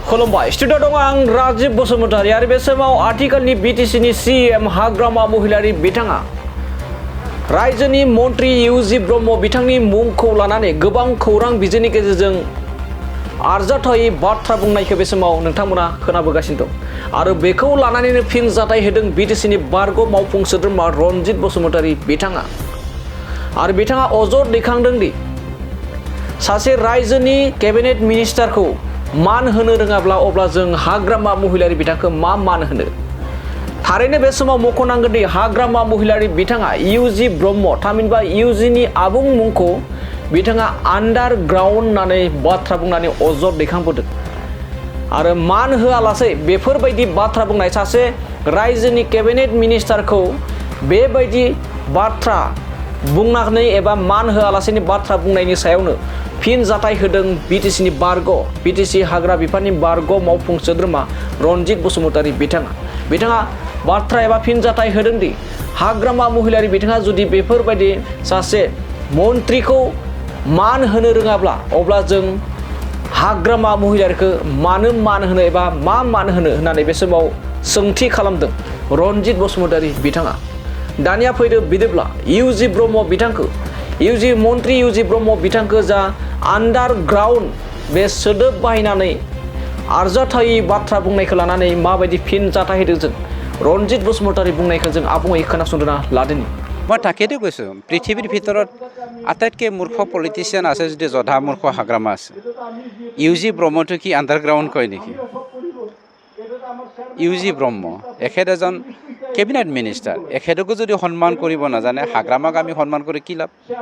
खुलुमबाय स्टुडिअ दं आं राजिब बसुमतारी आरो बे समाव आथिखालनि बिटिसिनि सिएम हाग्रामा महिलारि बिथाङा रायजोनि मन्त्रि इउजि ब्रह्म बिथांनि मुंखौ लानानै गोबां खौरां बिजोंनि गेजेरजों आरजाथावै बाथ्रा बुंनायखौ बे समाव नोंथांमोना खोनाबोगासिनो दं आरो बेखौ लानानैनो फिनजाथाय होदों बिटिसिनि बारग' मावफुं सोद्रोमा रनजित बसुमतारी बिथाङा आरो बिथाङा अजद दैखांदों दि सासे रायजोनि केबिनेट मिनिस्टारखौ मान होनो रोङाब्ला अब्ला जों हाग्रामा महिलारि बिथांखौ मा मान होनो थारैनो बे समाव मख'नांगोन दि हाग्रामा महिलारि बिथाङा इउजि ब्रह्म थामहिनबा इउजिनि आबुं मुंखौ बिथाङा आन्डारग्राउन्ड होननानै बाथ्रा बुंनानै अजद दैखांबोदों आरो मान होआलासे बेफोरबायदि बाथ्रा बुंनाय सासे रायजोनि केबिनेट मिनिस्टारखौ बेबायदि बाथ्रा बुंनानै एबा मान होआलासेनि बाथ्रा बुंनायनि सायावनो फिनजाथाय होदों बिटिसिनि बिटिसि हाग्रा बिफाननि बारग' मावफुं सोद्रोमा रनजित बसुमतारी बिथाङा बाथ्रा एबा फिनजाथाय होदों दि हाग्रामा महिलारि बिथाङा जुदि बेफोरबायदि सासे मन्त्रिखौ मान होनो रोङाब्ला अब्ला जों हाग्रामा महिलारिखौ मानो मान होनो एबा मा मान होनो होननानै बे समाव सोंथि खालामदों रनजित बसुमतारी बिथाङा दानिया फैदो बिदिब्ला इउजि ब्रह्म बिथांखौ मन्त्रि इउजि ब्रह्म बिथांखौ जा आन्डारग्राउन्ड बे सोदोब बाहायनानै आरजाथावै बाथ्रा बुंनायखौ लानानै माबायदि फिनजाथाय होदों जों रनजित बसुमतारी बुंनायखौ जों आबुङै खोनासंना लादोनि মই তাকেইতো কৈছোঁ পৃথিৱীৰ ভিতৰত আটাইতকৈ মূৰ্খ পলিটিচিয়ান আছে যদি জধা মূৰ্খ হাগ্ৰামা আছে ইউজি ব্ৰহ্মটো কি আণ্ডাৰগ্ৰাউণ্ড কয় নেকি ইউজি ব্ৰহ্ম এখেত এজন কেবিনেট মিনিষ্টাৰ এখেতকো যদি সন্মান কৰিব নাজানে হাগ্ৰামাক আমি সন্মান কৰি কি লাভ